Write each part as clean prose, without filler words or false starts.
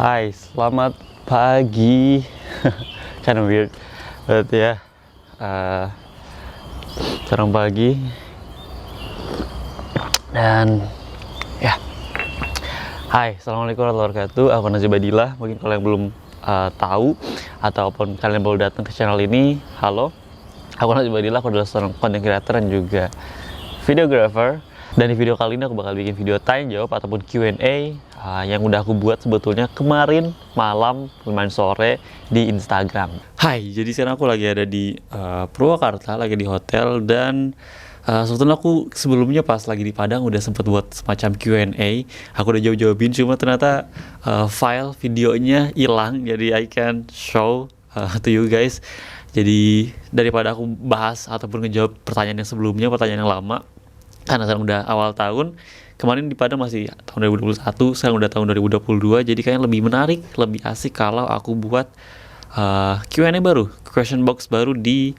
Hai, selamat pagi. Kind of weird, but ya. Sekarang pagi dan ya. Hai, assalamualaikum warahmatullahi wabarakatuh. Aku Najib Badillah. Mungkin kalau yang belum tahu ataupun kalian baru datang ke channel ini, halo. Aku Najib Badillah. Aku adalah seorang content creator dan juga videographer. Dan di video kali ini aku bakal bikin video tanya jawab ataupun Q&A yang udah aku buat sebetulnya kemarin malam, lumayan sore di Instagram. Hai, jadi sekarang aku lagi ada di Purwakarta, lagi di hotel, dan sebetulnya aku sebelumnya pas lagi di Padang udah sempet buat semacam Q&A. Aku udah jawab-jawabin, cuma ternyata file videonya hilang, jadi I can show to you guys. Jadi daripada aku bahas ataupun ngejawab pertanyaan yang sebelumnya, pertanyaan yang lama, karena sekarang udah awal tahun, kemarin di Padang masih tahun 2021, sekarang udah tahun 2022, jadi kayaknya lebih menarik, lebih asik kalau aku buat Q&A baru, question box baru di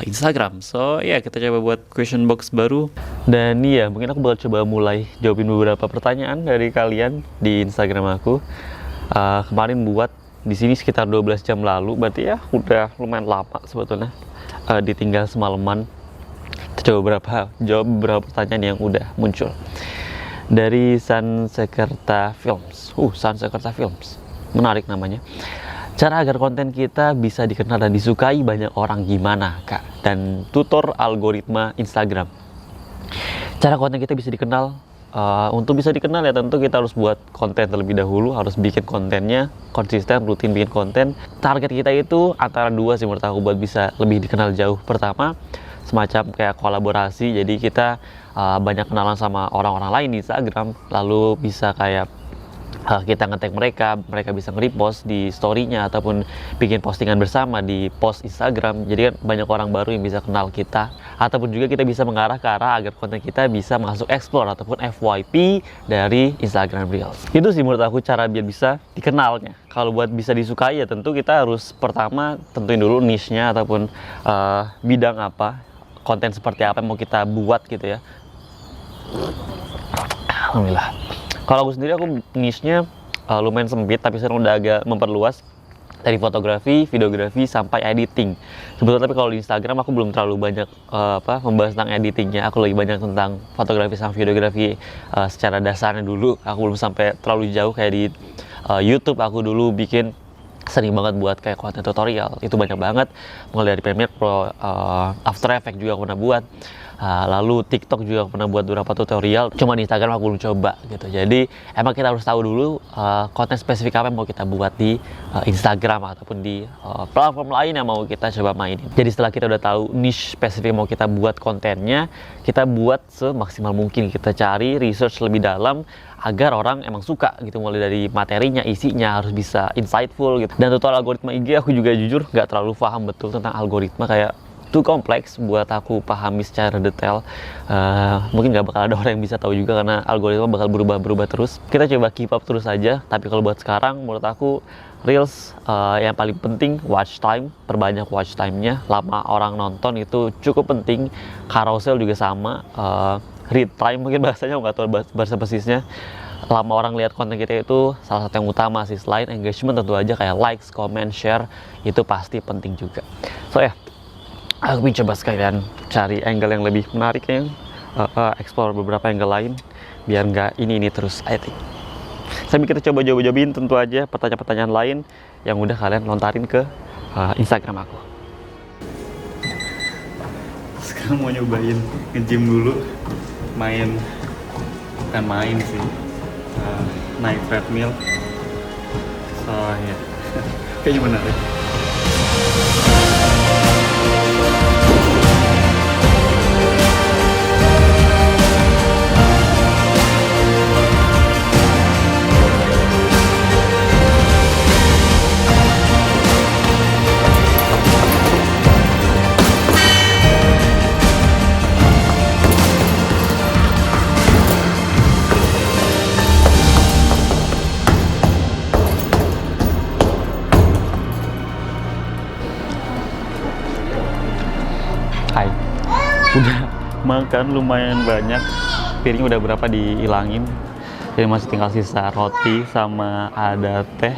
Instagram. So ya, kita coba buat question box baru. Dan iya, mungkin aku bakal coba mulai jawabin beberapa pertanyaan dari kalian di Instagram aku. Kemarin buat di sini sekitar 12 jam lalu, berarti ya udah lumayan lama sebetulnya, ditinggal semalaman. Kita coba jawab beberapa pertanyaan yang udah muncul dari Sansekerta Films. Sansekerta Films, menarik namanya. Cara agar konten kita bisa dikenal dan disukai banyak orang gimana, Kak? Dan tutor algoritma Instagram. Cara konten kita bisa dikenal, untuk bisa dikenal ya tentu kita harus buat konten terlebih dahulu, harus bikin kontennya konsisten, rutin bikin konten. Target kita itu antara dua sih menurut aku buat bisa lebih dikenal jauh. Pertama, semacam kayak kolaborasi, jadi kita banyak kenalan sama orang-orang lain di Instagram, lalu bisa kayak kita nge-tag mereka bisa nge-repost di story-nya ataupun bikin postingan bersama di post Instagram. Jadi kan banyak orang baru yang bisa kenal kita, ataupun juga kita bisa mengarah ke arah agar konten kita bisa masuk explore ataupun FYP dari Instagram Reels. Itu sih menurut aku cara biar bisa dikenalnya. Kalau buat bisa disukai ya tentu kita harus pertama tentuin dulu niche-nya ataupun bidang apa, konten seperti apa yang mau kita buat gitu ya. Alhamdulillah. Kalau aku sendiri, aku niche-nya lumayan sempit, tapi sekarang udah agak memperluas dari fotografi, videografi, sampai editing. Sebetulnya tapi kalau di Instagram aku belum terlalu banyak membahas tentang editingnya. Aku lebih banyak tentang fotografi sama videografi secara dasarnya dulu. Aku belum sampai terlalu jauh kayak di YouTube. Aku dulu bikin sering banget buat kayak konten tutorial, itu banyak banget, mulai dari Premiere Pro, After Effects juga aku pernah buat, lalu TikTok juga aku pernah buat beberapa tutorial. Cuma di Instagram aku belum coba gitu. Jadi emang kita harus tahu dulu konten spesifik apa yang mau kita buat di Instagram ataupun di platform lain yang mau kita coba mainin. Jadi setelah kita udah tahu niche spesifik yang mau kita buat kontennya, kita buat semaksimal mungkin, kita cari research lebih dalam agar orang emang suka gitu, mulai dari materinya, isinya harus bisa insightful gitu. Dan tutorial algoritma IG aku juga jujur nggak terlalu paham betul tentang algoritma, kayak too kompleks buat aku pahami secara detail. Mungkin nggak bakal ada orang yang bisa tahu juga karena algoritma bakal berubah-berubah terus. Kita coba keep up terus aja. Tapi kalau buat sekarang menurut aku Reels yang paling penting watch time, perbanyak watch time-nya. Lama orang nonton itu cukup penting. Carousel juga sama. Read time mungkin bahasanya, nggak tahu bahasa persisnya. Lama orang lihat konten kita itu salah satu yang utama sih. Selain engagement tentu aja kayak likes, comment, share, itu pasti penting juga. So ya, aku ingin coba sekalian cari angle yang lebih menarik, yang explore beberapa angle lain biar nggak ini terus, I think. Sambil kita coba jawabin tentu aja pertanyaan-pertanyaan lain yang udah kalian lontarin ke Instagram aku. Sekarang mau nyobain nge-gym dulu, bukan main sih, naik treadmill. So ya, kayaknya menarik. Hai, udah makan lumayan banyak, piring udah berapa dihilangin. Jadi masih tinggal sisa roti sama ada teh.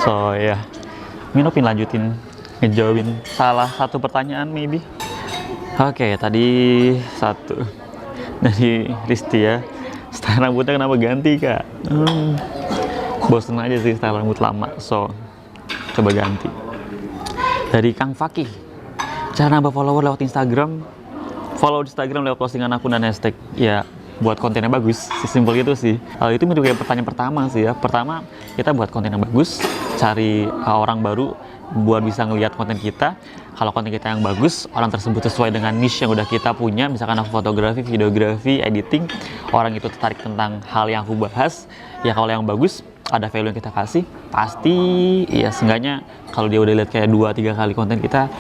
So ya, Minopin lanjutin ngejawabin salah satu pertanyaan maybe. Oke, tadi satu dari Risti ya. Style rambutnya kenapa ganti kak? Bosen aja sih style rambut lama, so coba ganti. Dari Kang Fakih, cara nambah follower lewat Instagram. Follow Instagram lewat postingan akun dan hashtag. Ya, buat kontennya bagus, sesimpel itu sih. Itu menurut kayak pertanyaan pertama sih ya. Pertama, kita buat konten yang bagus, cari orang baru buat bisa ngelihat konten kita. Kalau konten kita yang bagus, orang tersebut sesuai dengan niche yang udah kita punya, misalkan aku fotografi, videografi, editing, orang itu tertarik tentang hal yang aku bahas, ya kalau yang bagus, ada value yang kita kasih, pasti ya seenggaknya kalau dia udah lihat kayak 2-3 kali konten kita,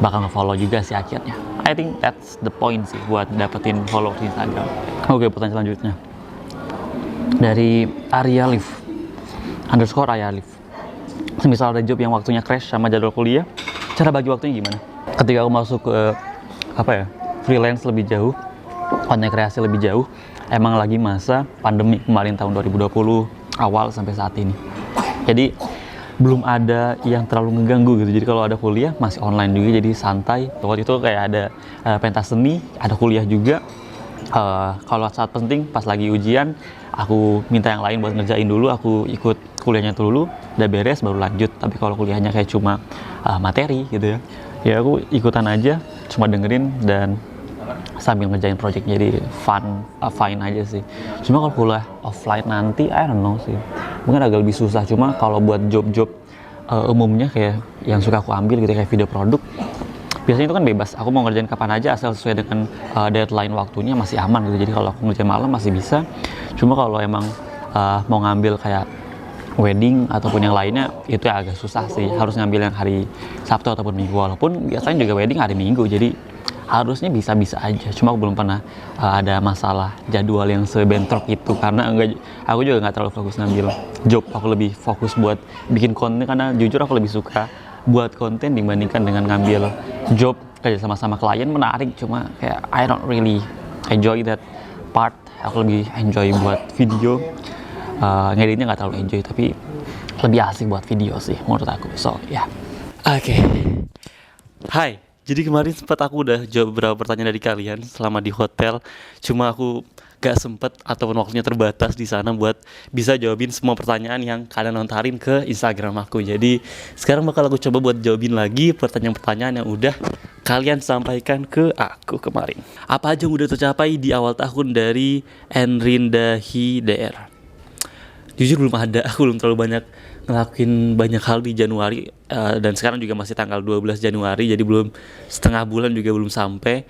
bakal nge-follow juga sih akhirnya. I think that's the point sih buat dapetin follow di Instagram. Oke, pertanyaan selanjutnya dari Arialif _Arialif. Misal ada job yang waktunya crash sama jadwal kuliah, cara bagi waktunya gimana? Ketika aku masuk ke freelance lebih jauh, konten kreasi lebih jauh, emang lagi masa pandemi kemarin tahun 2020 awal sampai saat ini. Jadi belum ada yang terlalu ngeganggu gitu. Jadi kalau ada kuliah masih online juga, jadi santai. Waktu itu kayak ada pentas seni, ada kuliah juga. Kalau saat penting pas lagi ujian, aku minta yang lain buat ngerjain dulu, aku ikut kuliahnya dulu, udah beres baru lanjut. Tapi kalau kuliahnya kayak cuma materi gitu ya aku ikutan aja, cuma dengerin dan sambil ngerjain project, jadi fine aja sih. Cuma kalau kuliah offline nanti, I don't know sih, mungkin agak lebih susah. Cuma kalau buat job-job umumnya kayak yang suka aku ambil gitu, kayak video produk, biasanya itu kan bebas, aku mau ngerjain kapan aja asal sesuai dengan deadline waktunya, masih aman gitu. Jadi kalau aku ngerjain malam masih bisa. Cuma kalau emang mau ngambil kayak wedding ataupun yang lainnya, itu ya agak susah sih, harus ngambil yang hari Sabtu ataupun Minggu. Walaupun biasanya juga wedding hari Minggu, jadi harusnya bisa-bisa aja. Cuma aku belum pernah ada masalah jadwal yang sebentrok itu, karena aku juga nggak terlalu fokus ngambil job. Aku lebih fokus buat bikin konten, karena jujur aku lebih suka buat konten dibandingkan dengan ngambil job kerja sama-sama klien. Menarik, cuma kayak I don't really enjoy that part. Aku lebih enjoy buat video, ngeditnya nggak terlalu enjoy, tapi lebih asik buat video sih menurut aku. So ya, Oke. Hai. Jadi kemarin sempat aku udah jawab beberapa pertanyaan dari kalian selama di hotel. Cuma aku gak sempet ataupun waktunya terbatas di sana buat bisa jawabin semua pertanyaan yang kalian lontarin ke Instagram aku. Jadi sekarang bakal aku coba buat jawabin lagi pertanyaan-pertanyaan yang udah kalian sampaikan ke aku kemarin. Apa aja yang udah tercapai di awal tahun dari Enrindahi DR? Jujur belum ada, aku belum terlalu banyak ngelakuin banyak hal di Januari, dan sekarang juga masih tanggal 12 Januari, jadi belum setengah bulan juga belum sampai.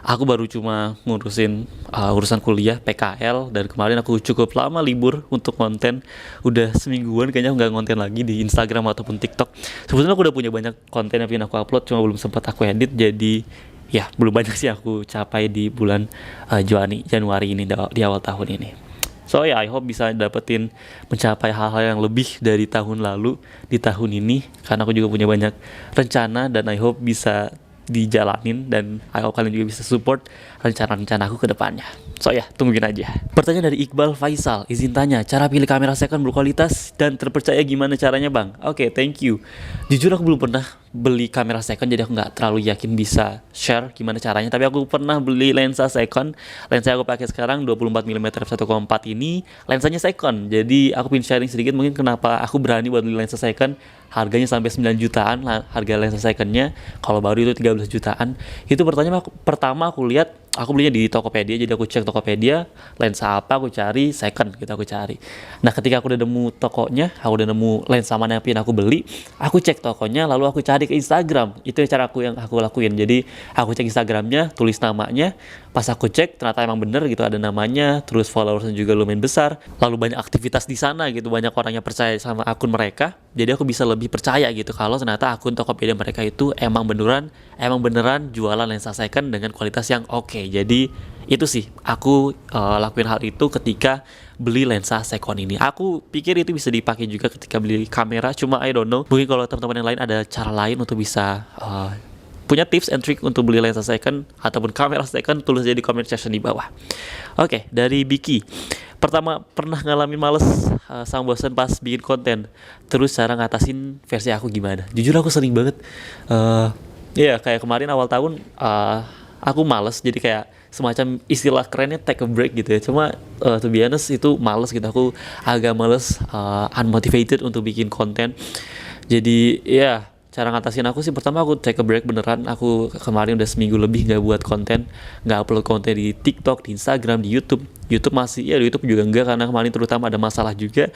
Aku baru cuma ngurusin urusan kuliah, PKL, dan kemarin aku cukup lama libur untuk konten. Udah semingguan kayaknya aku nggak konten lagi di Instagram ataupun TikTok. Sebetulnya aku udah punya banyak konten yang pengen aku upload, cuma belum sempat aku edit, jadi ya belum banyak sih aku capai di bulan Januari ini, di awal tahun ini. So ya, I hope bisa dapetin mencapai hal-hal yang lebih dari tahun lalu di tahun ini, karena aku juga punya banyak rencana dan I hope bisa dijalanin, dan I hope kalian juga bisa support rencana-rencana aku ke depannya. So ya, tungguin aja. Pertanyaan dari Iqbal Faisal, izin tanya, cara pilih kamera second berkualitas dan terpercaya gimana caranya bang? Oke, thank you. Jujur aku belum pernah beli kamera second, jadi aku nggak terlalu yakin bisa share gimana caranya. Tapi aku pernah beli lensa second. Lensa yang aku pakai sekarang 24mm f1.4 ini, lensanya second. Jadi aku pengen sharing sedikit mungkin kenapa aku berani buat beli lensa second. Harganya sampai 9 jutaan harga lensa secondnya. Kalau baru itu 13 jutaan. Itu pertama aku lihat, aku belinya di Tokopedia. Jadi aku cek Tokopedia, lensa apa aku cari, second gitu aku cari. Nah ketika aku udah nemu tokonya, aku udah nemu lensa mana yang pengen aku beli, aku cek tokonya, lalu aku cari ke Instagram. Itu cara yang aku lakuin. Jadi aku cek Instagramnya, tulis namanya. Pas aku cek ternyata emang bener gitu, ada namanya, terus followersnya juga lumayan besar, lalu banyak aktivitas di sana gitu, banyak orang yang percaya sama akun mereka. Jadi aku bisa lebih percaya gitu kalau ternyata akun Tokopedia mereka itu emang beneran jualan lensa second dengan kualitas yang oke. Jadi itu sih aku lakuin hal itu ketika beli lensa second ini. Aku pikir itu bisa dipakai juga ketika beli kamera, cuma I don't know, mungkin kalau teman-teman yang lain ada cara lain untuk bisa punya tips and trick untuk beli lensa second ataupun kamera second, tulis aja di comment section di bawah. Oke, dari Biki. Pertama, pernah ngalamin males sama bosan pas bikin konten. Terus cara ngatasin versi aku gimana? Jujur aku sering banget. Ya kayak kemarin awal tahun aku males, jadi kayak semacam istilah kerennya take a break gitu ya. Cuma to be honest itu males gitu. Aku agak males, unmotivated untuk bikin konten. Jadi ya cara ngatasin aku sih pertama aku take a break beneran. Aku kemarin udah seminggu lebih nggak buat konten, nggak upload konten di TikTok, di Instagram, di YouTube. YouTube masih ya, di YouTube juga enggak karena kemarin terutama ada masalah juga.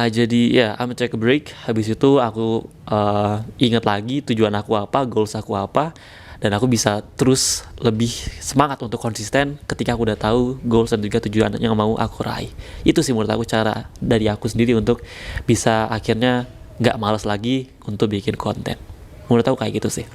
Jadi ya I'm take a break. Habis itu aku ingat lagi tujuan aku apa, goals aku apa, dan aku bisa terus lebih semangat untuk konsisten ketika aku udah tahu goals dan juga tujuan yang mau aku raih. Itu sih menurut aku cara dari aku sendiri untuk bisa akhirnya nggak malas lagi untuk bikin konten. Menurut aku kayak gitu sih.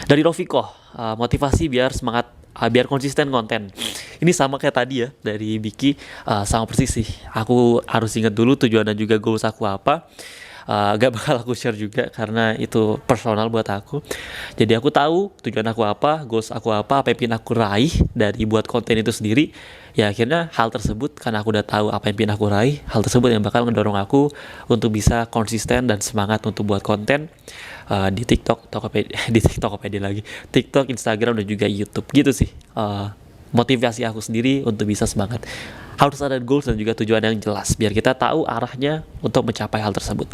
Dari Rofiko, motivasi biar semangat, biar konsisten konten. Ini sama kayak tadi ya dari Biki, sama persis sih. Aku harus ingat dulu tujuan dan juga goals aku apa. Gak bakal aku share juga karena itu personal buat aku. Jadi aku tahu tujuan aku apa, goals aku apa yang ingin aku raih dari buat konten itu sendiri. Ya akhirnya hal tersebut, karena aku udah tahu apa yang ingin aku raih, hal tersebut yang bakal ngedorong aku untuk bisa konsisten dan semangat untuk buat konten di TikTok, di Tokopedia lagi, TikTok, Instagram, dan juga YouTube. Gitu sih motivasi aku sendiri untuk bisa semangat. Harus ada goals dan juga tujuan yang jelas biar kita tahu arahnya untuk mencapai hal tersebut.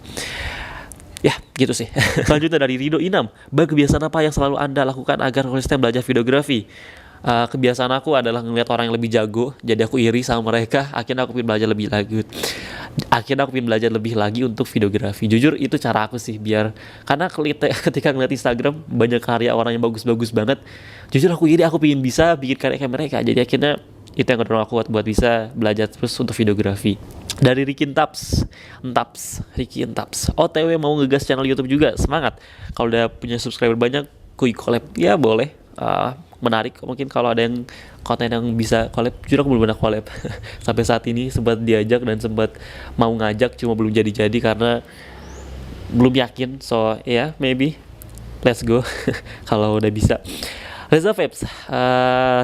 Ya, gitu sih. Selanjutnya dari Rido Inam. Kebiasaan apa yang selalu Anda lakukan agar konsisten belajar videografi? Kebiasaan aku adalah ngeliat orang yang lebih jago, jadi aku iri sama mereka. Akhirnya aku pengen belajar lebih lagi. Untuk videografi. Jujur itu cara aku sih, biar karena ketika ngeliat Instagram banyak karya orang yang bagus-bagus banget. Jujur aku iri, aku pengen bisa bikin karya kayak mereka. Jadi akhirnya itu yang ngedorong aku buat bisa belajar terus untuk videografi. Dari Ricky Entaps, OTW mau ngegas channel YouTube juga, semangat. Kalau udah punya subscriber banyak, kuy collab ya boleh. Menarik mungkin kalau ada yang konten yang bisa collab. Jujur aku belum pernah collab sampai saat ini. Sempat diajak dan sempat mau ngajak, cuma belum jadi karena belum yakin. So yeah, maybe let's go kalau udah bisa. Reza Vapes,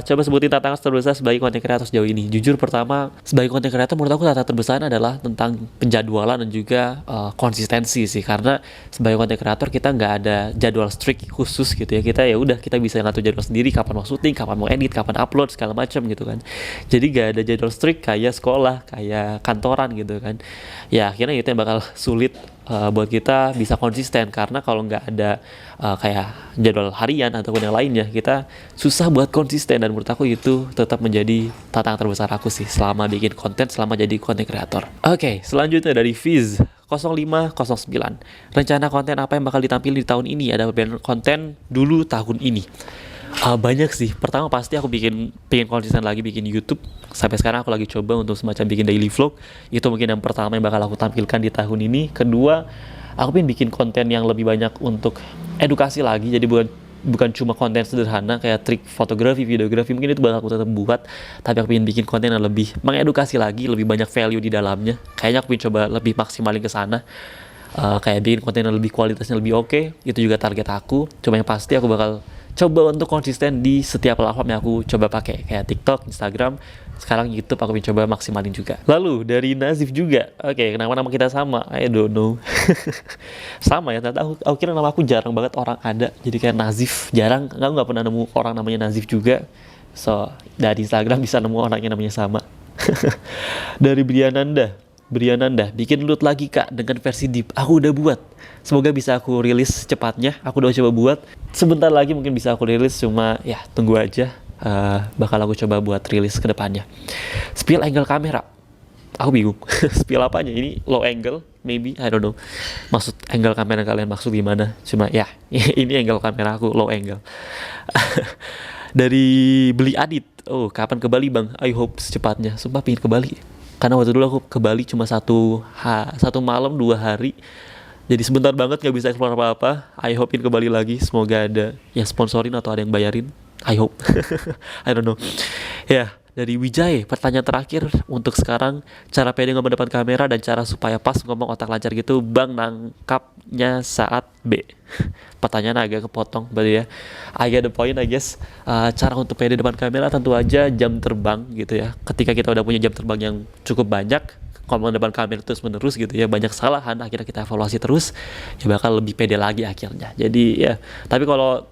coba sebutin tantangan terbesar sebagai konten kreator sejauh ini. Jujur pertama, sebagai konten kreator menurut aku tantangan terbesar adalah tentang penjadwalan dan juga konsistensi sih. Karena sebagai konten kreator kita nggak ada jadwal strict khusus gitu ya. Kita bisa ngatur jadwal sendiri, kapan mau syuting, kapan mau edit, kapan upload, segala macam gitu kan. Jadi nggak ada jadwal strict kayak sekolah, kayak kantoran gitu kan. Ya akhirnya itu yang bakal sulit buat kita bisa konsisten, karena kalau nggak ada kayak jadwal harian ataupun yang lainnya, kita susah buat konsisten. Dan menurut aku itu tetap menjadi tantangan terbesar aku sih selama bikin konten, selama jadi konten kreator. Oke, selanjutnya dari Fiz 0509. Rencana konten apa yang bakal ditampil di tahun ini? Ada beberapa konten dulu tahun ini. Banyak sih. Pertama pasti aku pengen konsisten lagi bikin YouTube. Sampai sekarang aku lagi coba untuk semacam bikin daily vlog. Itu mungkin yang pertama yang bakal aku tampilkan di tahun ini. Kedua, aku pengen bikin konten yang lebih banyak untuk edukasi lagi. Jadi bukan cuma konten sederhana kayak trik fotografi, videografi. Mungkin itu bakal aku tetap buat. Tapi aku pengen bikin konten yang lebih mengedukasi lagi, lebih banyak value di dalamnya. Kayaknya aku pengen coba lebih maksimalin ke sana. Kayak bikin konten yang lebih kualitasnya lebih oke. Itu juga target aku. Cuma yang pasti aku bakal coba untuk konsisten di setiap platform yang aku coba pakai, kayak TikTok, Instagram, sekarang YouTube aku coba maksimalin juga. Lalu dari Nazif juga, oke, kenapa nama kita sama? I don't know. Sama ya, ternyata aku kira nama aku jarang banget orang ada, jadi kayak Nazif, jarang, aku nggak pernah nemu orang namanya Nazif juga. So dari Instagram bisa nemu orang yang namanya sama. Dari Briananda, bikin loot lagi kak dengan versi deep. Aku udah buat. Semoga bisa aku rilis cepatnya. Aku udah coba buat. Sebentar lagi mungkin bisa aku rilis. Cuma ya tunggu aja. Bakal aku coba buat rilis ke depannya. Spill angle kamera. Aku bingung. Spill apanya? Ini low angle? Maybe, I don't know. Maksud angle kamera kalian maksud gimana? Cuma ya, ini angle kamera aku low angle. Dari Beli Adit. Oh, kapan ke Bali bang? I hope secepatnya. Sumpah pingin ke Bali. Karena waktu dulu aku ke Bali cuma satu malam 2 hari. Jadi sebentar banget gak bisa explore apa-apa. I hope-in ke Bali lagi. Semoga ada yang sponsorin atau ada yang bayarin. I hope. I don't know. Ya, dari Wijay, pertanyaan terakhir untuk sekarang, cara pede ngomong depan kamera dan cara supaya pas ngomong otak lancar gitu, Bang nangkapnya saat B. Pertanyaan agak kepotong berarti ya. I get the point I guess. Cara untuk pede depan kamera tentu aja jam terbang gitu ya. Ketika kita udah punya jam terbang yang cukup banyak, ngomong depan kamera terus menerus gitu ya, banyak kesalahan, akhirnya kita evaluasi terus, ya bakal lebih pede lagi akhirnya. Jadi ya, tapi kalau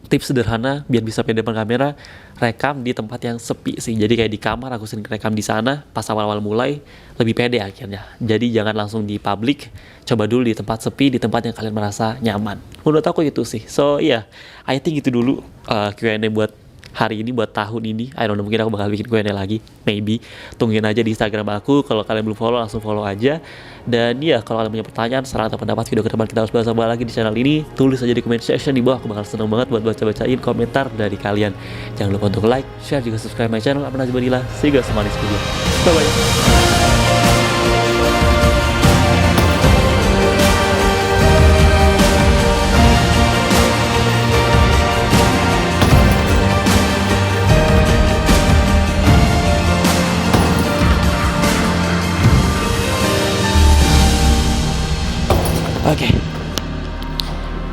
tips sederhana biar bisa pede depan kamera, rekam di tempat yang sepi sih. Jadi kayak di kamar aku sering rekam di sana pas awal-awal mulai, lebih pede akhirnya. Jadi jangan langsung di public, coba dulu di tempat sepi, di tempat yang kalian merasa nyaman. Menurut aku itu sih. So yeah, I think itu dulu Q&A buat hari ini, buat tahun ini. I don't know, mungkin aku bakal bikin Q&A lagi, maybe. Tungguin aja di Instagram aku. Kalau kalian belum follow, langsung follow aja. Dan ya, kalau kalian punya pertanyaan, saran atau pendapat video ke depan kita harus bahas apa lagi di channel ini, tulis aja di comment section di bawah. Aku bakal seneng banget buat baca-bacain komentar dari kalian. Jangan lupa untuk like, share, juga subscribe my channel. Aku Najib Badillah. See you guys in my next video. Bye-bye. Oke.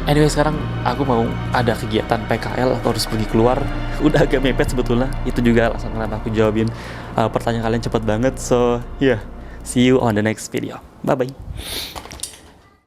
Anyway, sekarang aku mau ada kegiatan PKL, aku harus pergi keluar. Udah agak mepet sebetulnya. Itu juga alasan kenapa aku jawabin pertanyaan kalian cepat banget. So, yeah. See you on the next video. Bye-bye.